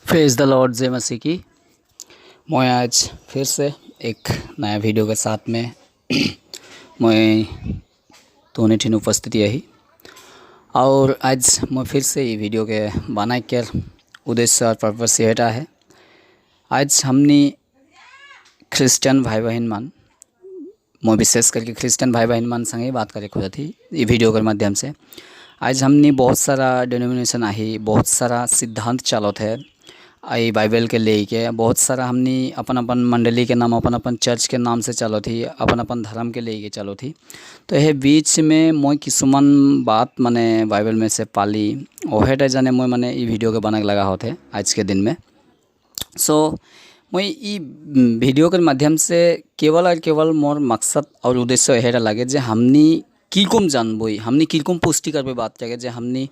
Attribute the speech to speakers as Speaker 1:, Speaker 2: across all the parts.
Speaker 1: Praise the Lord जय मसीह की। मैं आज फिर से एक नया वीडियो के साथ में मैं तो ठिन उपस्थिति यही और आज मैं फिर से ये वीडियो के बनाए कर उद्देश्य और पर्पस यह है। आज हमने क्रिश्चियन भाई बहन मान मैं विशेष करके क्रिश्चियन भाई बहन मान संगे बात करे खुद थी ये वीडियो के माध्यम से। आज हमने बहुत सारा डिनोमिनेशन आई, बहुत सारा सिद्धांत चलत है आई बाइबल के लेके, बहुत सारा हमने अपन अपन मंडली के नाम अपन अपन चर्च के नाम से चलो थी, अपन अपन धर्म के लेके चलो थी। तो यह बीच में मैं किसुमान बात माने बाइबल में से पाली ओहेटा जाने मैं माने ये वीडियो के बना लगा होते आज के दिन में। मैं ये वीडियो के माध्यम से केवल और केवल मोर मकसद और उद्देश्य यह लगे जे हमनी किलकुम जानबोई, हमने किलकुम पुष्टि कर बात करें जे हमने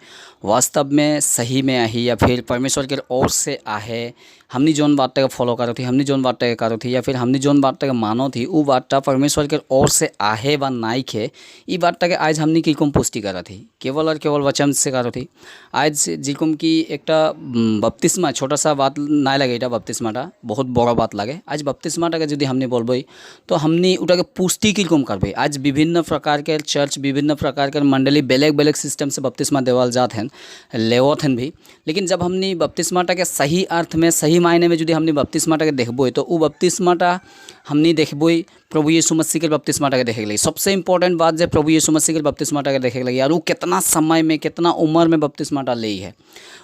Speaker 1: वास्तव में सही में आही या फिर परमेश्वर के ओर से आहे, हमने जोन बात का फॉलो करो थी, हमने जोन बात का करो थी या फिर हमने जोन बात का मानो थी वो बात परमेश्वर के ओर से आहे व नाई खे ये बात के आज हमने किलकुम पुष्टि करा थी केवल और केवल वचन से करो थी। आज जिकुम की एक बपतिस्मा छोटा सा बात ना लगे, इटा बपतिस्माटा बहुत बड़ा बात लगे। आज बपतिस्माटा के यदि हमने बोलबई तो हमने उटा के पुष्टि किलकुम करबई। आज विभिन्न प्रकार के चर्च विभिन्न प्रकार के मंडली बेलेग बेलेग सिस्टम से बपतिस्मा देवल जात हैं लेवत हैं भी, लेकिन जब हमने बपतिस्माटा के सही अर्थ में सही मायने में यदि हमने बपतिस्माटा के देखबो तो वो बपतिस्माटा हमने देखबो प्रभु यीशु मसीह के बपतिस्माटा के देखे लगी। सबसे इंपॉर्टेंट बात जो प्रभु यीशु मसीह के बपतिस्माटा के देखे लगी और वो कितना समय में कितना उम्र में बपतिस्माटा ली है।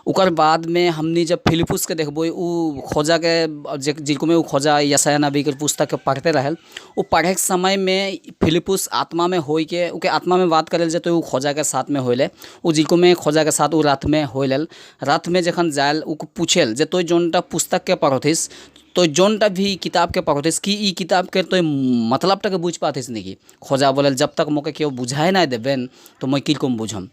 Speaker 1: उकर बाद में हमने जब फिलिपुस के देखबो वो खोजा के जिनको में वो खोजा यशायाह नबी के पुस्तक के पढ़ते रहल, वो पढ़े के समय में फिलिपुस आत्मा में हो के उके आत्मा में बात करल तो वो खोजा के साथ में होले, वो जिनको में खोजा के साथ वो रात में होल, रात में जखन जायल वो पूछेल जे तो जोनटा पुस्तक के पढ़ोथिस तो जोनटा भी किताब के पढ़ोथिस कि ई किताब के तो मतलब तक बुझ पाथिस नहीं। खोजा बोले जब तक मोके क्यों बुझाए ना देवेन तो मैं किलकुम बुझम।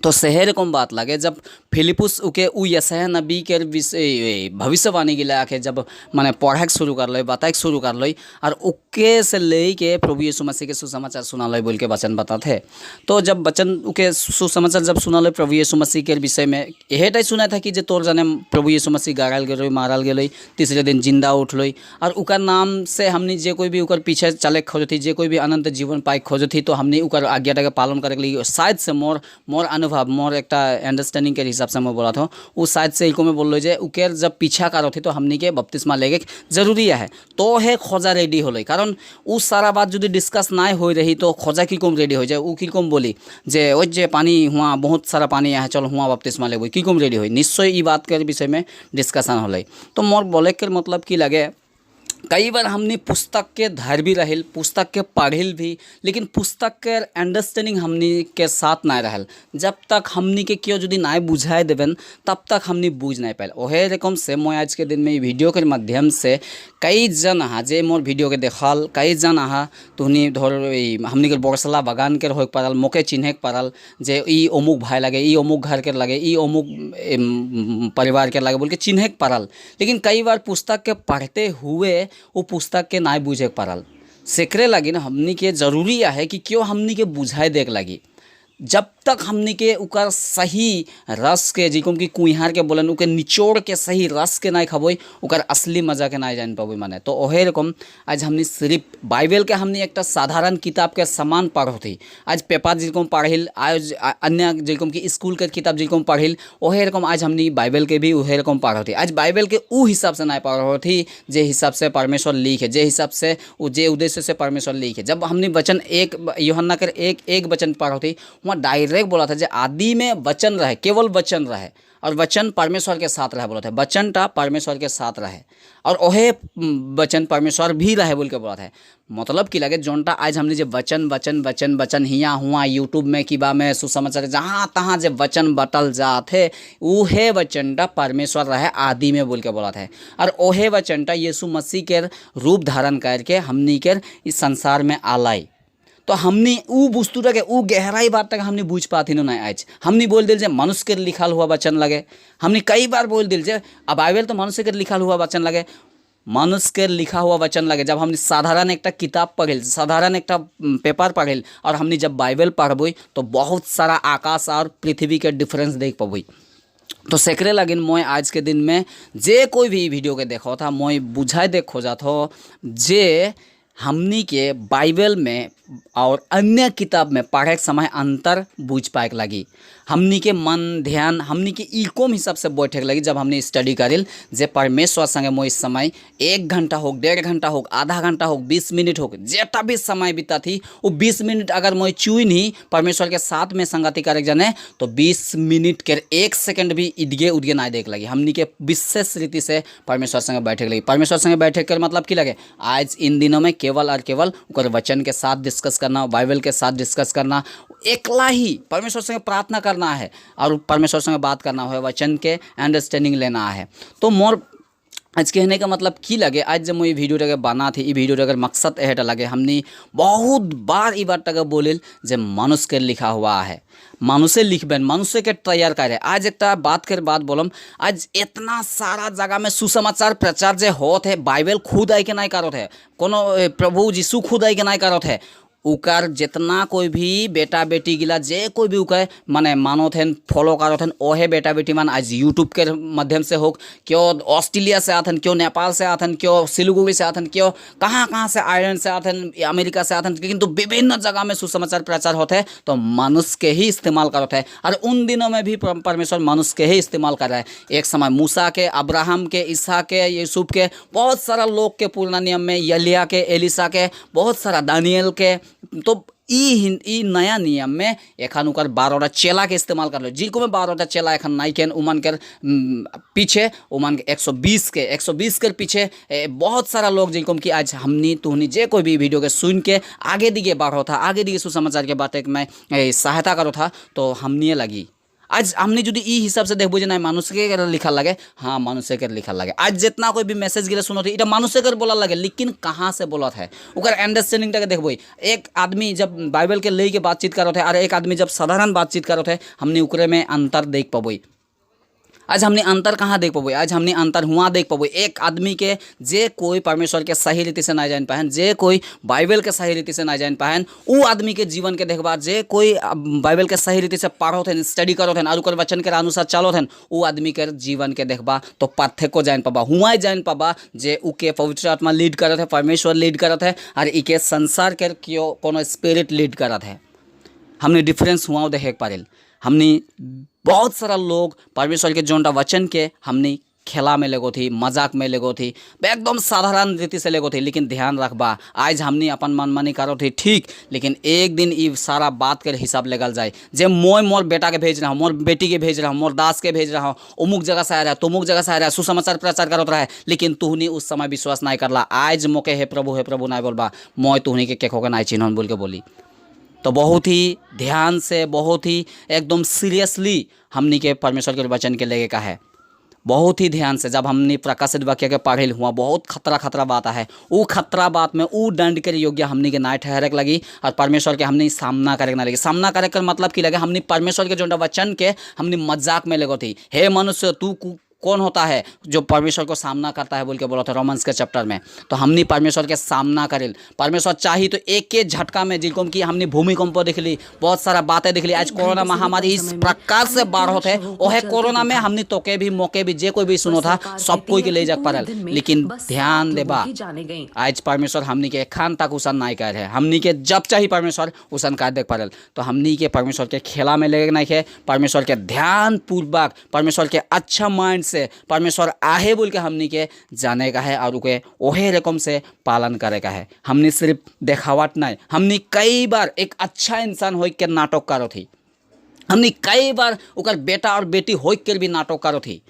Speaker 1: तो शहर कम बात लगे जब फिलिपुस उके उ यशायाह नबी के विषय भविष्यवाणी के लाके जब माने पढ़ाक शुरू कर लो बताए शुरू कर लो और उके से ले के प्रभु यीशु मसीह के सुसमाचार सुना लो बोल के वचन बताते। तो जब वचन उके सुसमाचार जब सुना लो प्रभु यीशु मसीह के विषय में यही सुना था कि जे तोर जाने प्रभु यीशु मसीह गाड़ल गए मारल गए तीसरे दिन जिंदा उठ लो और उकर नाम से हमने जे कोई भी उकर पीछे चले खोज थी जे कोई भी अनंत जीवन पाए खोज थी तो हमने उकर आज्ञा के पालन करे के लिए शायद से मोर मोर एक अंडरस्टैंडिंग के हिसाब से मैं बोला था वो शायद से इको में बोल लो जे उकेर जब पीछा करो थी तो हमनी के बपतिस्मा लेके जरूरी है तो है खोजा रेडी हो कारण उस सारा बात जो डिस्कस ना हो रही तो खोजा किलकुम रेडी हो जाए वो किलकुम बोली जे ओ जे पानी हुआ बहुत सारा पानी है चलो हुआ बपतिस्मा ले किलकुम रेडी हो निश्चय ये बात के विषय में डिस्कशन हो। तो मोर बोले के मतलब की लगे कई बार हमने पुस्तक के धर भी रहल पुस्तक के पढ़िल भी लेकिन पुस्तक के अंडरस्टैंडिंग हमनी के साथ ना रहल। जब तक हमनी के क्यों यदि ना बुझाए देवेन तब तक हमनी बुझ नहीं पाए। ओहे रकम से मैं आज के दिन में वीडियो के माध्यम से कई जन हा जे मोर वीडियो के देखल कई जन हा तुहनी धर हमनी के बरसला बागान के हो पारल मोके चिन्हे पारल जे ई अमुक भाई लगे ई अमुक घर के लगे ई अमुक परिवार के लगे बोल के चिन्हे पारल, लेकिन कई बार पुस्तक के पढ़ते हुए वो पुस्तक के ना बुझे पारल। सेकरे लगी ना हमनी के जरूरी है कि क्यों हमनी के बुझाए देख लगी जब तक हमनी के उकर सही रस के जिकुम की कुहार के बोलन उके निचोड़ के सही रस के ना खबोई उकर असली मजा के ना जान पाबोई माने। तो ओहे रकम आज हमनी सिर्फ बाइबल के हमनी एक साधारण किताब के समान पढ़ो थी। आज पेपर जिकुम पढ़िल आज अन्य जिकुम की स्कूल के किताब जिकुम पढ़िल ओहे रकम आज हमनी बाइबल के भी ओहे रकम पढ़ो थी। आज बाइबल के उ हिसाब से ना पढ़ो थी जे हिसाब से परमेश्वर लिखे जे हिसाब से जे उद्देश्य से परमेश्वर लिखे। जब हमने वचन एक यूहन्ना के एक वचन पढ़ो थी वहाँ डायरेक्ट बोला था जो आदि में वचन रहे केवल वचन रहे और वचन परमेश्वर के साथ रहे बोला था वचनटा परमेश्वर के साथ रहे और ओहे वचन परमेश्वर भी रहे बोल के बोला था। मतलब कि लगे जोनटा आज हमने जो वचन वचन वचन वचन हिया हुआ यूट्यूब में किबा में सुसमाचार जहाँ तहाँ जब वचन बटल जाते उहे वचनटा परमेश्वर रहे आदि में बोल के बोला था और ओहे वचनटा यीशु मसीह के रूप धारण करके हमनी के इस संसार में आलाई। तो हमने उ बुस्तुरा के उ गहराई बात तक हमने बुझ पाती ना आज हमने बोल दिल जे मनुष्य के लिखल हुआ वचन लगे। हमने कई बार बोल दिल जे अब बाइबल तो मनुष्य के लिखल हुआ वचन लगे मनुष्य के लिखा हुआ वचन लगे। जब हमने साधारण एक किताब पढ़िल साधारण एक पेपर पढ़िल और हमने जब बाइबल पढ़बई तो बहुत सारा आकाश और पृथ्वी के डिफरेंस देख पाबई। तो सेकरे लगिन मैं आज के दिन में जे कोई भी वीडियो के देखो था मैं बुझाए देख खोजा था जे हमनी के बाइबल में और अन्य किताब में पढ़े के समय अंतर बुझ पाए लगी। हमनी के मन ध्यान हमनी के इकोम हिसाब से बैठे लगी जब हमने स्टडी करिल जे परमेश्वर संगे मोई समय 1 घंटा हो 1.5 घंटा हो आधा घंटा हो 20 मिनट हो जेटा भी समय बीता थी वो 20 मिनट अगर मोई चुई नहीं परमेश्वर के साथ में संगति करे जाने तो 20 मिनट के 1 सेकंड भी इदगे उदगे ना देख लगी। हमनी के विशेष रीति से परमेश्वर संगे बैठे लगी। परमेश्वर संगे बैठे कर मतलब की लगे आज इन दिनों में केवल और केवल उकर वचन के साथ डिस्कस करना, बाइबल के साथ डिस्कस करना, एकला ही परमेश्वर संगे प्रार्थना करना है और परमेश्वर संगे बात करना है, वचन के अंडरस्टैंडिंग लेना है। तो मोर आज कहने का मतलब की लगे आज जब मैं वीडियो टके बना थी वीडियो टकर मकसद एहटा लगे हमने बहुत बार ई बात टके बोलिल जे मनुष्य के लिखा हुआ है, मनुष्य लिखबेन, मनुष्य के तैयार करे। आज एक बात कर बात बोलम आज इतना सारा जगह में सुसमाचार प्रचार जे होत है बाइबल खुद आई के नहीं करत है, कोनो प्रभु यीशु खुद आई के नहीं करत है। उकर जितना कोई भी बेटा बेटी गिला जे कोई भी उके माने मानो थे फॉलो करो थे ओहे बेटा बेटी मान आज यूट्यूब के माध्यम से हो, क्यों ऑस्ट्रेलिया से आथन, क्यों नेपाल से आथन, क्यों सिलीगुड़ी से आथन, क्यों कहाँ से आयरलैंड से आथन, अमेरिका से आथन, किंतु विभिन्न जगह में सुसमाचार प्रचार होते हैं तो मनुष्य के ही इस्तेमाल करते हैं। और उन दिनों में भी परमेश्वर मनुष्य के ही इस्तेमाल कर रहा है। एक समय मूसा के, अब्राहम के, इसहाक के, यूसुफ के, बहुत सारा लोग के पुराना नियम में, यलिया के, एलिसा के, बहुत सारा दानियल के। तो ई नया नियम में एखन उकर 12टा चेला के इस्तेमाल कर लो। जिनको में 12टा चेला एखन नहीं के उमन कर पीछे उमन के 120 के पीछे बहुत सारा लोग जिनको कि आज हमनी तुहनी जे कोई भी वीडियो के सुन के आगे दिगे बढ़ो था, आगे दिगे सुसमाचार के बात एक मैं सहायता करो था तो हमनी लगी। आज हमने जो ई हिसाब से देखबो जे ना मनुष्य के लिखा लगे, हाँ मनुष्य के लिखा लगे। आज जितना कोई भी मैसेज गिले सुनो इटा मनुष्य के बोला लगे, लेकिन कहाँ से बोलत है उकर अंडरस्टैंडिंग तक देखबो। एक आदमी जब बाइबल के ले के बातचीत करत है और एक आदमी जब साधारण बातचीत करत है हमने उकरे में अंतर देख पाबो। आज हमने अंतर कहाँ देख पाबो, आज हमने अंतर हुआ देख पाबो। एक आदमी के जे कोई परमेश्वर के सही रीति से ना जान पाहन, जे कोई बाइबल के सही रीति से ना जान पाहन, वो आदमी के जीवन के देखबा जे कोई बाइबल के सही रीति से पढ़ो थे, स्टडी करो थे और वचन के अनुसार चलो थे, वो आदमी के जीवन के देखबा तो पार्थक्य को जान पाबा, हुआ जान पाबा जे उके पवित्र आत्मा लीड करत है, परमेश्वर लीड करत है और इके संसार के क्यों कोनो स्पिरिट लीड करत है। हमने डिफरेंस हुआ देखे पारिल। हमने बहुत सारा लोग परमेश्वर के जोनटा वचन के हमने खेला में लगो थी, मजाक में लगो थी, एकदम साधारण रीति से लगो थी। लेकिन ध्यान रखबा आज हमने अपन मनमानी करो थी ठीक, लेकिन एक दिन ये सारा बात के हिसाब लगल जाए जे मैं मोर बेटा के भेज रहा हूँ, मोर बेटी के भेज रहा हूँ, मोर दास के भेज रहा हूँ, अमुक जगह से आ रहा है, तुमुक जगह से आ रहा है, सुसमाचार प्रचार करत रहा है, लेकिन तुहनी उस समय विश्वास नहीं करला। आज मोके हे प्रभु नहीं बोलबा, मैं तुहनी के केखो के नहीं चिन्हन बोल के बोली। तो बहुत ही ध्यान से, बहुत ही एकदम सीरियसली हमनी के परमेश्वर के वचन के लेके का है। बहुत ही ध्यान से जब हमने प्रकाशित वाक्य के पढ़े हुआ बहुत खतरा बात है, वो खतरा बात में वो दंड के योग्य हमनी के ना ठहरे के लगी और परमेश्वर के हमने सामना करे ना लगी। सामना करे कर मतलब की लगे हमने परमेश्वर के जो वचन के हमने मजाक में लगो थी। हे मनुष्य तू कौन होता है जो परमेश्वर को सामना करता है बोल के बोला था रोमन्स के चैप्टर में। तो हमने परमेश्वर के सामना करेल। परमेश्वर चाहिए तो एक के झटका में जिनको कि हमने भूमिकंप देख ली, बहुत सारा बातें देख ली। आज कोरोना महामारी इस प्रकार से बाढ़ होते है, वह कोरोना में हमने तोके भी मौके भी जे कोई भी सुनो था सब कोई के ले जा पारल। लेकिन ध्यान देबा आज परमेश्वर हमनी के खान तक उसन नहीं कर है, हमनी के जब चाहिए परमेश्वर उसन कर देख पारल। तो हमनी के परमेश्वर के खेला में लेके नहीं है, परमेश्वर के ध्यान पूर्वक परमेश्वर के अच्छा माइंड से परमेश्वर आहे बोल के हमनी के जाने का है और उके ओहे रकम से पालन करे का है। हमने सिर्फ देखावट नहीं, हमने कई बार एक अच्छा इंसान हो के नाटक करो थी, हमने कई बार उकर बेटा और बेटी हो के भी नाटक करो थी।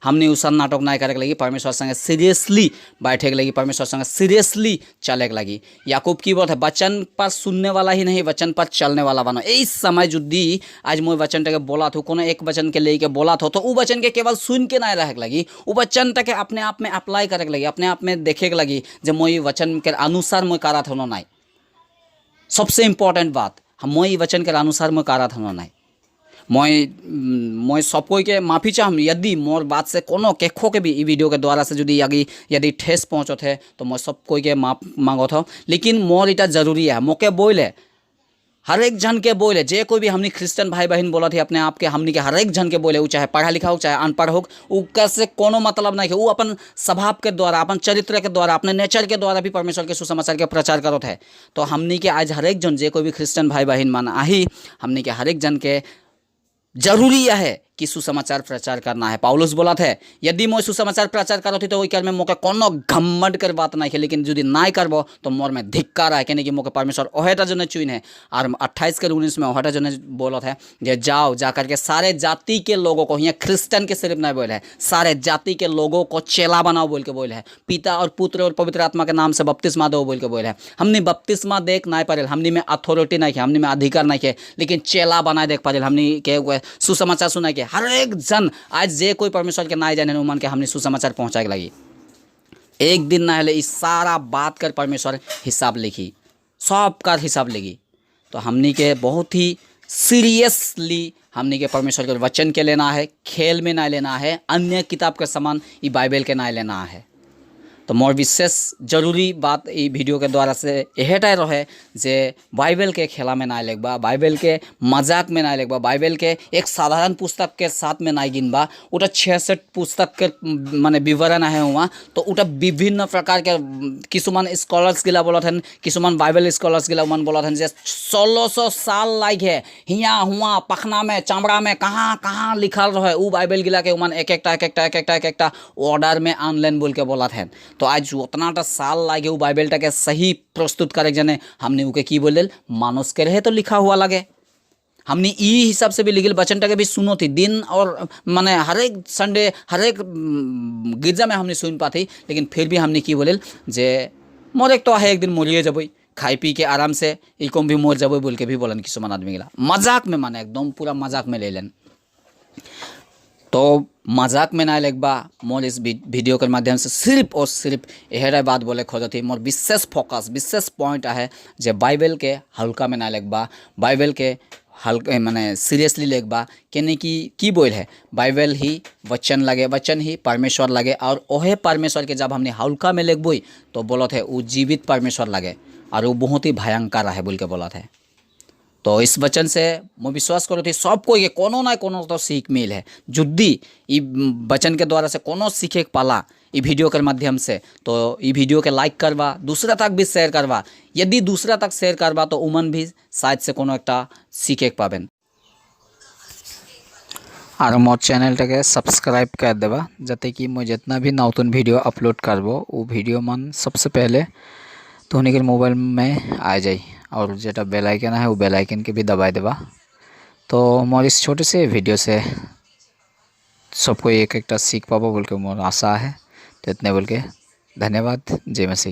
Speaker 1: हमने उसन नाटक नहीं करे के लगी, परमेश्वर संगे सीरियसली बैठे के लगी, परमेश्वर संगे सीरियसली चले के लगी। याकूब की बात है वचन पर सुनने वाला ही नहीं वचन पर चलने वाला बनो। इस समय जुद्दी आज मैं वचन के बोला था, कोनो एक वचन के लेके बोला था तो वो वचन के केवल सुन के नहीं रहे के लगी, वो वचन तक अपने आप में अप्लाई करे के लगी, अपने आप में देखे के लगी जब मैं वचन के अनुसार मैं करा था नहीं। सबसे इम्पोर्टेंट बात हम मैं वचन के अनुसार मैं करा था नहीं। मैं सब कोई के माफ़ी चाहम यदि मोर बात से कोनो केखो के भी ई वीडियो के द्वारा से यदि ठेस पहुँचत है तो मैं सब कोई के माफ़ मांगो था। लेकिन मोर इटा जरूरी है मोके बोले हर एक जन के बोले जे कोई भी हमनी क्रिश्चियन भाई बहन बोला थे अपने आप के, हमनी के हर एक जन के बोले, वो चाहे पढ़ा लिखा हो चाहे अनपढ़ हो, वो कैसे कोनो मतलब नहीं है, वो अपन स्वभाव के द्वारा, अपन चरित्र के द्वारा, अपने नेचर के द्वारा भी परमेश्वर के सुसमाचार के प्रचार करत है। तो हमनी के आज हर एक जन जे कोई भी क्रिश्चियन भाई बहन मान आही, हमनी के हर एक जन के जरूरी यह है कि सुसमाचार प्रचार करना है। पौलुस बोला थे यदि मैं सुसमाचार प्रचार करो थी तो वही कर में मोके कोनो घमंड कर बात नहीं है, लेकिन यदि नहीं करबो तो मोर में धिक्कार है, कहने कि मोके परमेश्वर ओहेटा जो चुन है। और 28:19 में ओहेटा जो बोला था जे जाओ जा करके सारे जाति के लोगों को, यहाँ क्रिश्चियन के सिर्फ नहीं बोले है, सारे जाति के लोगों को चेला बनाओ बोल के बोले है, पिता और पुत्र और पवित्र आत्मा के नाम से बपतिस्मा दो बोल के बोले है। हमने बपतिस्मा देख नहीं पारे, हमने में अथॉरिटी नहीं है, हमने में अधिकार नहीं है, लेकिन चेला बनाए देख पारे, हमने के सुसमाचार सुना के हर एक जन आज जे कोई परमेश्वर के ना जाने मान के हमने सुसमाचार पहुंचाए के लगी। एक दिन ना हले इस सारा बात कर परमेश्वर हिसाब लिखी, सब का हिसाब लेगी। तो हमनी के बहुत ही सीरियसली हमनी के परमेश्वर के वचन के लेना है, खेल में ना लेना है, अन्य किताब के समान ये बाइबल के ना लेना है। तो मोर विशेष जरूरी बात ये वीडियो के द्वारा से यहटाई रहे जे बाइबल के खेला में ना लेगबा, बाइबल के मजाक में ना लेगबा, बाइबल के एक साधारण पुस्तक के साथ में ना गिनबा। उटा 66 पुस्तक के माने विवरण है वहाँ, तो उटा विभिन्न प्रकार के किसुमान स्कॉलर्स गिला बोला था, किसुमान बाइबल स्कॉलर्स गिला मन बोला था जे 1600 साल लाइक है हियाँ हुआ पखना में चमड़ा में कहाँ कहाँ लिखल रहे वो बाइबल गिला के उमान एक एकटा ऑर्डर में ऑनलाइन बोल के बोला था। तो आज उतना साल लागे वो बाइबल के सही प्रस्तुत करे जने हमने उके की बोले मानुष के रहे तो लिखा हुआ लगे। हमने ई हिसाब से भी लिखल वचन के भी सुनो थी दिन और माने हर एक संडे हर एक गिरजा में हमने सुन पाती, लेकिन फिर भी हमने की बोले जे मोर एक तो है एक दिन मोरिए जब खाई पी के आराम से इको भी मोर जब बोल के भी बोलन किसुमान आदमी गिला मजाक में, माने एकदम पूरा मजाक में ले लेन। तो मजाक में ना लगबा मोर इस वीडियो के माध्यम से सिर्फ और सिर्फ यह बात बोले खोज थी। मोर विशेष फोकस विशेष पॉइंट है जे बाइबल के हल्का में ना लगबा, बाइबल के हल्का माने सीरियसली लगबा, कहने की बोल है बाइबल ही वचन लगे, वचन ही परमेश्वर लगे, और ओहे परमेश्वर के जब हमने हल्का में लगबई तो बोलत है वो जीवित परमेश्वर लगे और वो बहुत ही भयंकर है बोल के बोलत है। तो इस वचन से मैं विश्वास करो थी सबको ये कोनो ना कोनो तो सीख मिल है। जुद्दी ई वचन के द्वारा से कोनो सीखे पाला ई वीडियो के माध्यम से, तो ई वीडियो के लाइक करवा, दूसरा तक भी शेयर करवा। यदि दूसरा तक शेयर करवा तो उमन भी शायद से कोनो एकटा सीखे पाबेन। और मोर चैनल के सब्सक्राइब कर देवा जाते कि मैं जितना भी नतून वीडियो अपलोड करबो वो वीडियो मन सबसे पहले तो उन्हीं के मोबाइल में आ जाए, और जेटा बेल आइकन है वो बेल आइकन के भी दबाए देवा। तो मोर इस छोटे से वीडियो से सबको एक सीख पाबो बोल के मोर आशा है। तो इतने बोल के धन्यवाद। जय मसीह।